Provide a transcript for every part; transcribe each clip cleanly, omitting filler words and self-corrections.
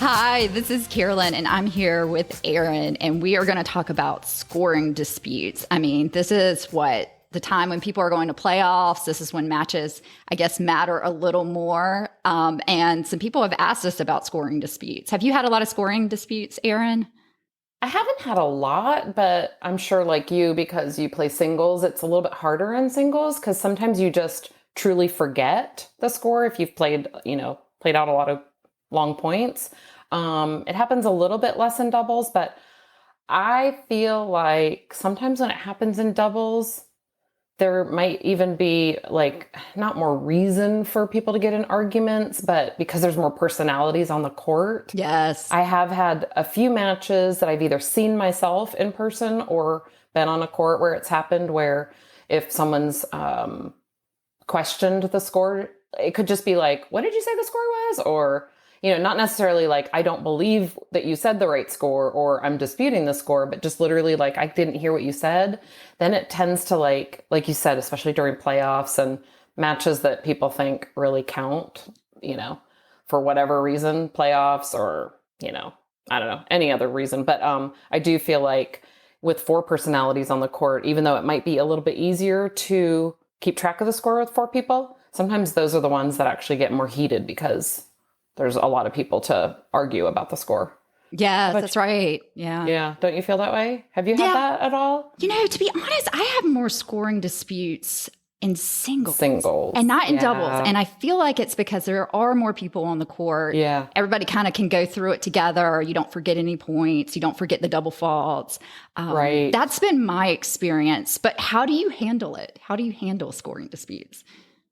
Hi, this is Carolyn, and I'm here with Aaron, and we are going to talk about scoring disputes. I mean, this is what the time when people are going to playoffs. This is when matches, I guess, matter a little more. And some people have asked us about scoring disputes. Have you had a lot of scoring disputes, Aaron? I haven't had a lot, but I'm sure like you, because you play singles, it's a little bit harder in singles because sometimes you just truly forget the score if you've played out a lot of long points. It happens a little bit less in doubles, but I feel like sometimes when it happens in doubles, there might even be like not more reason for people to get in arguments, but because there's more personalities on the court. Yes. I have had a few matches that I've either seen myself in person or been on a court where it's happened where if someone's questioned the score, it could just be like, what did you say the score was? Or, not necessarily like, I don't believe that you said the right score or I'm disputing the score, but just literally like, I didn't hear what you said. Then it tends to like you said, especially during playoffs and matches that people think really count, for whatever reason, playoffs or, I don't know, any other reason. But I do feel like with four personalities on the court, even though it might be a little bit easier to keep track of the score with four people, sometimes those are the ones that actually get more heated because there's a lot of people to argue about the score. Yeah, that's right. Yeah. Yeah. Don't you feel that way? Have you had that at all? To be honest, I have more scoring disputes in singles. And not in doubles. And I feel like it's because there are more people on the court. Yeah. Everybody kind of can go through it together. You don't forget any points. You don't forget the double faults. Right. That's been my experience. But how do you handle it? How do you handle scoring disputes?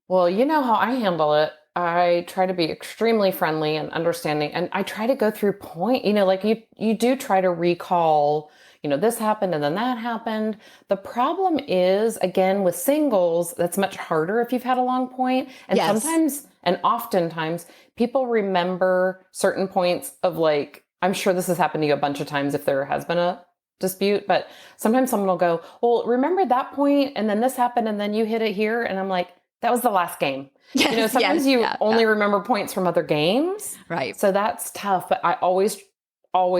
Well, you know how I handle it. I try to be extremely friendly and understanding, and I try to go through point, like you do try to recall, this happened and then that happened. The problem is, again, with singles, that's much harder if you've had a long point. And Yes. sometimes, and oftentimes, people remember certain points of like, I'm sure this has happened to you a bunch of times if there has been a dispute, but sometimes someone will go, well, remember that point and then this happened and then you hit it here. And I'm like, that was the last game. Yes, Sometimes you only remember points from other games. Right. So that's tough. But I always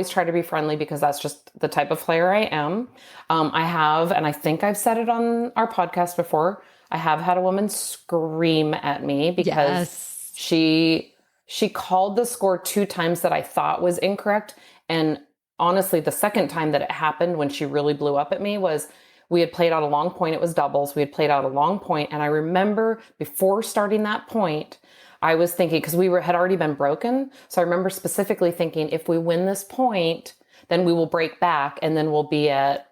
try to be friendly because that's just the type of player I am. I have, and I think I've said it on our podcast before, I have had a woman scream at me because she called the score 2 times that I thought was incorrect. And honestly, the second time that it happened when she really blew up at me was we had played out a long point. It was doubles. We had played out a long point. And I remember before starting that point, I was thinking, because had already been broken. So I remember specifically thinking, if we win this point, then we will break back and then we'll be at,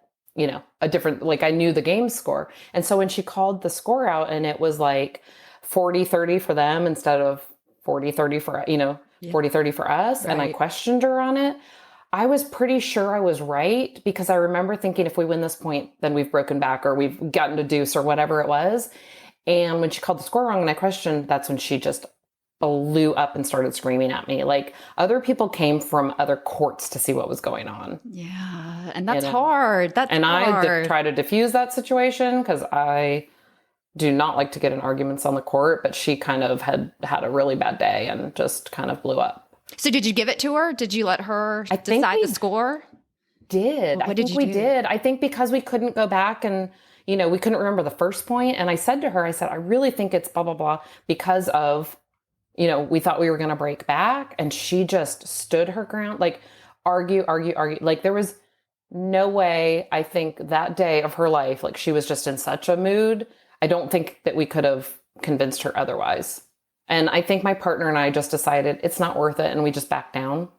a different, like I knew the game score. And so when she called the score out and it was like 40-30 for them instead of 40-30 for, 40-30 for us. Right. And I questioned her on it. I was pretty sure I was right because I remember thinking if we win this point, then we've broken back or we've gotten to deuce or whatever it was. And when she called the score wrong and I questioned, that's when she just blew up and started screaming at me. Like other people came from other courts to see what was going on. Yeah. And that's hard. I try to diffuse that situation because I do not like to get in arguments on the court, but she kind of had a really bad day and just kind of blew up. So did you give it to her? Did you let her decide the score? I think we did. I think because we couldn't go back and, we couldn't remember the first point. And I said to her, I really think it's blah, blah, blah because of, we thought we were going to break back. And she just stood her ground, like argue. Like there was no way, I think that day of her life, like she was just in such a mood. I don't think that we could have convinced her otherwise. And I think my partner and I just decided it's not worth it. And we just backed down.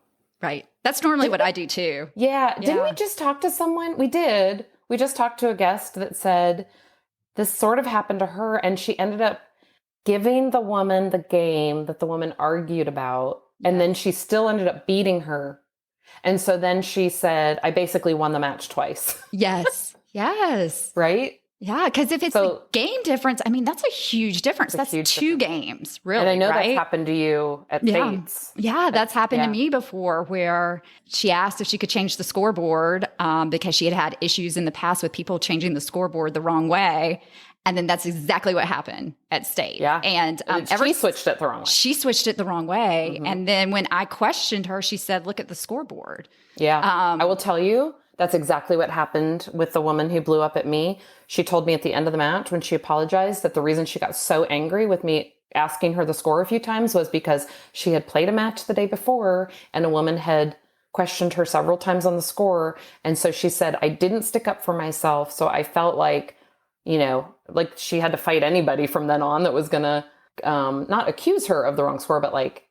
Right. That's normally what I do too. Yeah. Didn't we just talk to someone? We did. We just talked to a guest that said this sort of happened to her. And she ended up giving the woman the game that the woman argued about. Yes. And then she still ended up beating her. And so then she said, I basically won the match twice. Yes. Yes. Right? Yeah, because if it's the game difference, I mean, that's a huge difference. That's huge 2 games, really. And I know right? that's happened to you at Fates. Yeah, that's happened to me before where she asked if she could change the scoreboard because she had had issues in the past with people changing the scoreboard the wrong way. And then that's exactly what happened at state. Yeah. And she switched it the wrong way. She switched it the wrong way. And then when I questioned her, she said, look at the scoreboard. Yeah. I will tell you, that's exactly what happened with the woman who blew up at me. She told me at the end of the match when she apologized that the reason she got so angry with me asking her the score a few times was because she had played a match the day before and a woman had questioned her several times on the score. And so she said, I didn't stick up for myself. So I felt like, like she had to fight anybody from then on that was going to not accuse her of the wrong score, but like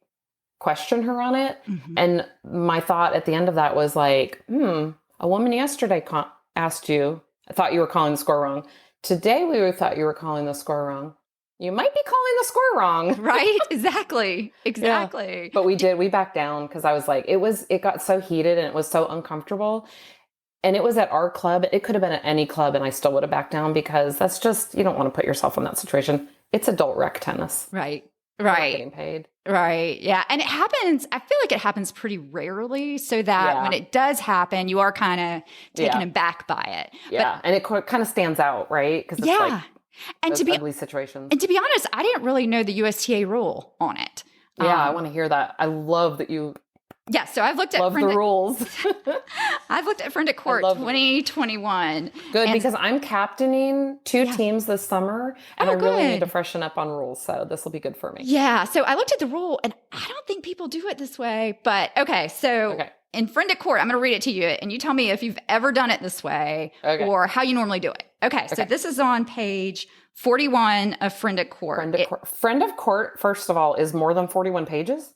question her on it. And my thought at the end of that was like, a woman yesterday asked you, I thought you were calling the score wrong. Today we thought you were calling the score wrong. You might be calling the score wrong. Right? Exactly. Exactly. Yeah. But we backed down because I was like, it got so heated and it was so uncomfortable. And it was at our club. It could have been at any club and I still would have backed down because that's just, you don't want to put yourself in that situation. It's adult rec tennis. Right. You're not getting paid. Right. Yeah. And it happens, I feel like it happens pretty rarely so that when it does happen, you are kind of taken aback by it. Yeah. And it kind of stands out, right? Because it's like and those ugly situations. And to be honest, I didn't really know the USTA rule on it. Yeah. I want to hear that. I love that you so I've looked at the rules. I've looked at Friend at Court 2021. Good, because I'm captaining 2 teams this summer, and I really need to freshen up on rules. So this will be good for me. Yeah. So I looked at the rule, and I don't think people do it this way. But in Friend at Court, I'm going to read it to you, and you tell me if you've ever done it this way or how you normally do it. Okay. So this is on page 41 of Friend at Court. Friend of Court, first of all, is more than 41 pages.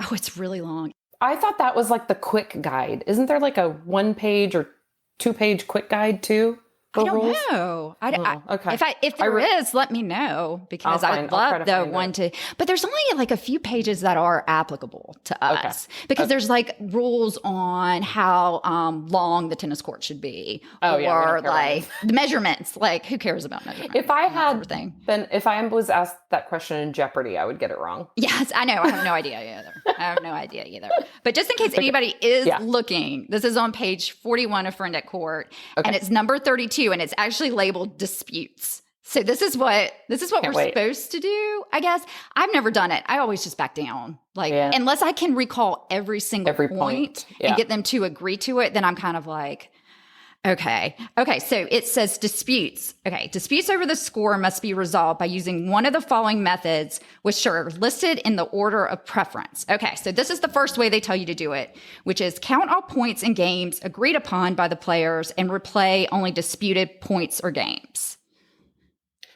Oh, it's really long. I thought that was like the quick guide. Isn't there like a 1-page or 2-page quick guide too? I don't know. Okay. If there is, let me know because I'd love the one to. But there's only like a few pages that are applicable to us because there's like rules on how long the tennis court should be, or like the measurements. Like, who cares about measurements? If I was asked that question in Jeopardy, I would get it wrong. Yes, I know. I have no idea either. But just in case anybody is looking, this is on page 41 of Friend at Court, and it's number 32. And it's actually labeled disputes. So this is what we're supposed to do, I guess. I've never done it. I always just back down. Unless I can recall every single point and get them to agree to it, then I'm kind of like, okay. So it says disputes. Okay. Disputes over the score must be resolved by using one of the following methods, which are listed in the order of preference. Okay. So this is the first way they tell you to do it, which is count all points and games agreed upon by the players and replay only disputed points or games.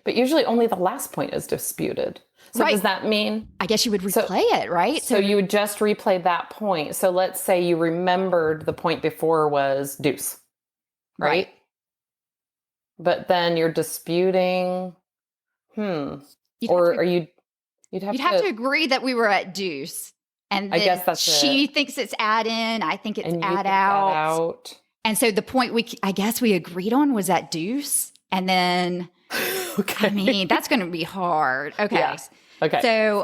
But usually only the last point is disputed. So does that mean? I guess you would replay it, right? So you would just replay that point. So let's say you remembered the point before was deuce. Right? But then you're disputing, you'd have to agree that we were at deuce. And I guess that's she thinks it's add in. I think it's add out. And so the point I guess we agreed on was at deuce. And then, that's going to be hard. Okay. Yeah. Okay. So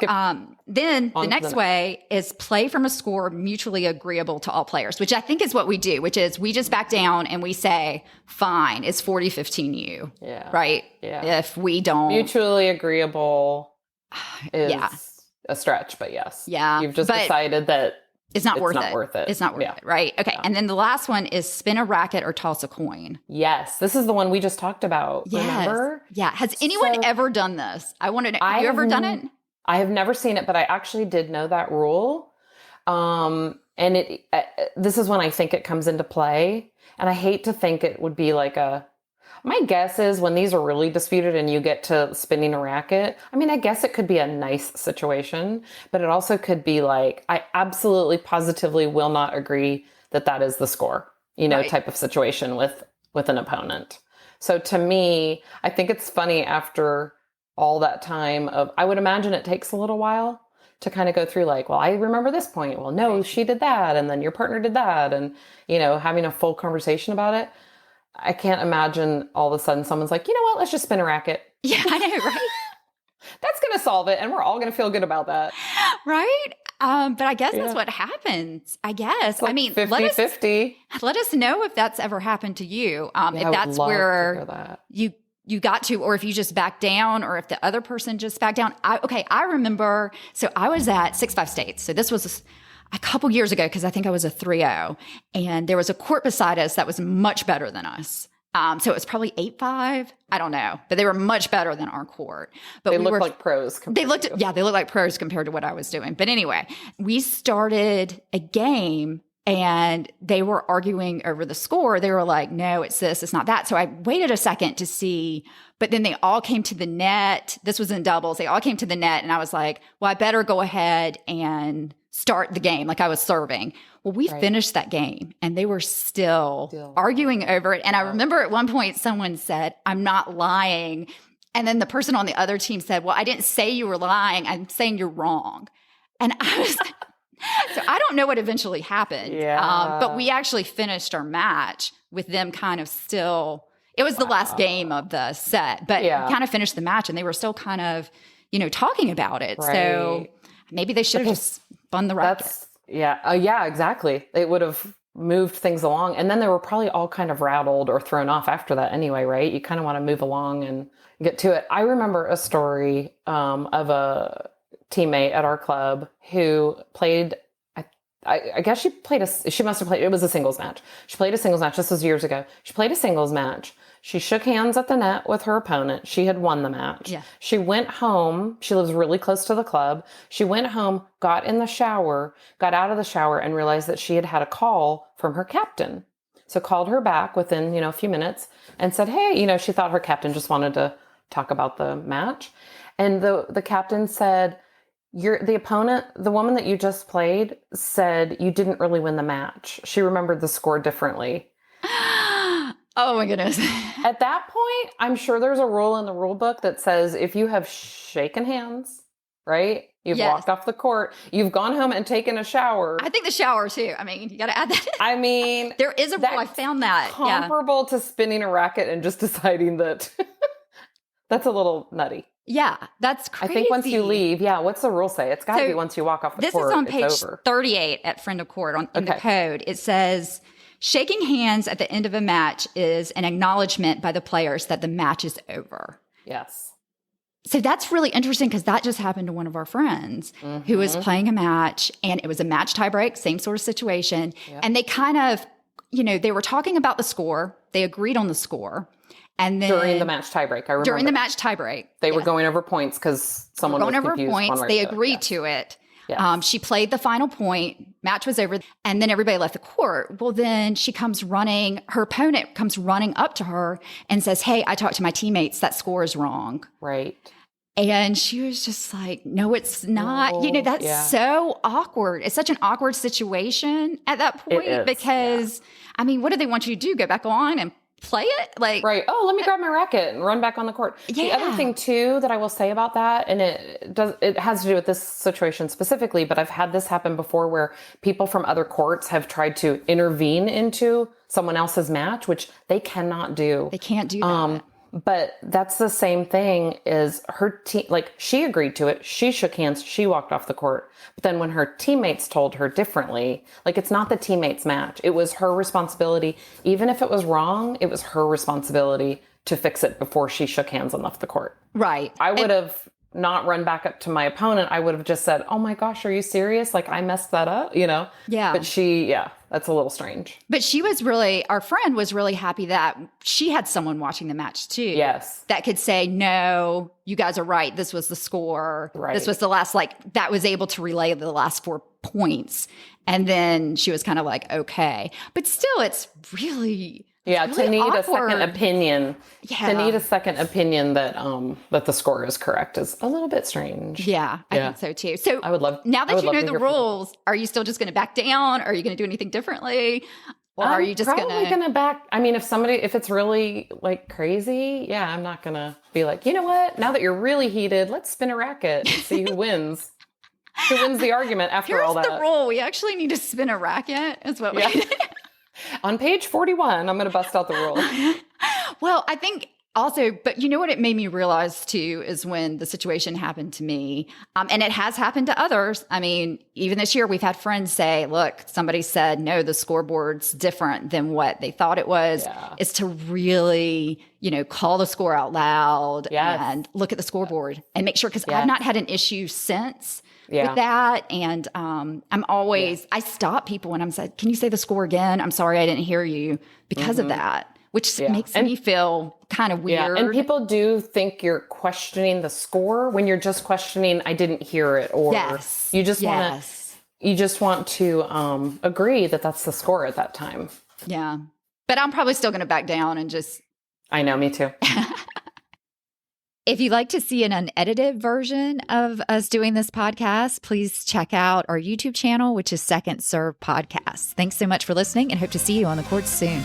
then the next way is play from a score mutually agreeable to all players, which I think is what we do, which is we just back down and we say, fine, it's 40-15 you. Yeah. Right? Yeah. If we don't. Mutually agreeable is a stretch, but yes. Yeah. You've just decided that it's not worth it. It's not worth it, right? Okay. Yeah. And then the last one is spin a racket or toss a coin. Yes. This is the one we just talked about. Yes. Remember? Yeah. Has anyone ever done this? I want to know. Have you ever done it? I have never seen it, but I actually did know that rule. And this is when I think it comes into play. And I hate to think it would be like my guess is when these are really disputed and you get to spinning a racket, I mean, I guess it could be a nice situation, but it also could be like, I absolutely positively will not agree that is the score, type of situation with an opponent. So to me, I think it's funny after all that time I would imagine it takes a little while to kind of go through like, well, I remember this point. Well, no, she did that. And then your partner did that. And, having a full conversation about it. I can't imagine all of a sudden someone's like, you know what, let's just spin a racket. Yeah, I know, right? That's going to solve it. And we're all going to feel good about that. Right? But I guess that's what happens. I guess. Like 50-50. Let us know if that's ever happened to you. If that's where you got to, or if you just back down, or if the other person just backed down. I remember, so I was at 6-5 States. So this was a couple years ago, because I think I was a 3-0, and there was a court beside us that was much better than us. So it was probably 8-5. I don't know, but they were much better than our court. But they looked like pros. They looked like pros compared to what I was doing. But anyway, we started a game and they were arguing over the score. They were like, no, it's this, it's not that. So I waited a second to see, but then they all came to the net. This was in doubles. They all came to the net, and I was like, well, I better go ahead and start the game. Like I was serving. Well, we finished that game and they were still arguing over it. And I remember at one point someone said, I'm not lying. And then the person on the other team said, well, I didn't say you were lying. I'm saying you're wrong. And I was so I don't know what eventually happened. Yeah. But we actually finished our match with them kind of still, it was the last game of the set, but we kind of finished the match and they were still kind of, talking about it. Right. So maybe they should have just spun the racket. Yeah, exactly. It would have moved things along. And then they were probably all kind of rattled or thrown off after that anyway, right? You kind of want to move along and get to it. I remember a story of a teammate at our club who played, I guess she must have played, it was a singles match. She played a singles match. This was years ago. She played a singles match. She shook hands at the net with her opponent. She had won the match. Yeah. She went home. She lives really close to the club. She went home, got in the shower, got out of the shower, and realized that she had had a call from her captain. So called her back within, a few minutes and said, hey, she thought her captain just wanted to talk about the match. And the captain said, the opponent, the woman that you just played, said you didn't really win the match. She remembered the score differently. Oh my goodness. At that point, I'm sure there's a rule in the rule book that says if you have shaken hands, right? You've walked off the court, you've gone home and taken a shower. I think the shower too. I mean, you got to add that in. I mean, there is a rule. I found that. Comparable to spinning a racket and just deciding that that's a little nutty. Yeah, that's crazy. I think once you leave, what's the rule say? It's got to be once you walk off the court, this is on page 38 at Friend of Court in the code. It says, shaking hands at the end of a match is an acknowledgement by the players that the match is over. Yes. So that's really interesting because that just happened to one of our friends who was playing a match, and it was a match tiebreak, same sort of situation. Yep. And they kind of, they were talking about the score. They agreed on the score. And then during the match tiebreak, I remember. During the match tiebreak. They were going over points because someone was confused. Going over points. They agreed to it. Yes. She played the final point, match was over, and then everybody left the court. Well, then her opponent comes running up to her and says, hey, I talked to my teammates, that score is wrong. Right. And she was just like, no, it's not. That's so awkward. It's such an awkward situation at that point because, I mean, what do they want you to do? Go back on and play it? Right. Oh, let me grab my racket and run back on the court. Yeah. The other thing too that I will say about that, and it has to do with this situation specifically, but I've had this happen before where people from other courts have tried to intervene into someone else's match, which they cannot do. They can't do that. But that's the same thing as her team. Like, she agreed to it. She shook hands. She walked off the court. But then when her teammates told her differently, like, it's not the teammates' match. It was her responsibility. Even if it was wrong, it was her responsibility to fix it before she shook hands and left the court. Right. I would have not run back up to my opponent. I would have just said, oh my gosh, are you serious? Like, I messed that up, Yeah. But that's a little strange. But our friend was really happy that she had someone watching the match too. Yes. That could say, no, you guys are right. This was the score. Right. This was the last, that was able to relay the last 4 points. And then she was kind of like, okay. But still, it's really... Yeah, really to need awkward. a second opinion. Yeah. To need a second opinion that the score is correct is a little bit strange. Yeah, I think so too. So I would love now that you know the rules, are you still just going to back down? Are you going to do anything differently? Or are you just probably going to back? I mean, if it's really crazy, I'm not going to be like, you know what? Now that you're really heated, let's spin a racket and see who wins. Who wins the argument after all that? Here's the rule. We actually need to spin a racket is what we On page 41, I'm going to bust out the rule. Well, I think Also, but you know what it made me realize too is when the situation happened to me, and it has happened to others. I mean, even this year, we've had friends say, look, somebody said, no, the scoreboard's different than what they thought it was. Yeah. Is to really, call the score out loud Yes. and look at the scoreboard and make sure, because Yes. I've not had an issue since Yeah. with that. And I'm always, I stop people when I'm saying, can you say the score again? I'm sorry, I didn't hear you because of that. Which makes me feel kind of weird. Yeah, and people do think you're questioning the score when you're just questioning, I didn't hear it, or you just want to agree that that's the score at that time. Yeah, but I'm probably still going to back down and just. I know, me too. If you'd like to see an unedited version of us doing this podcast, please check out our YouTube channel, which is Second Serve Podcast. Thanks so much for listening, and hope to see you on the courts soon.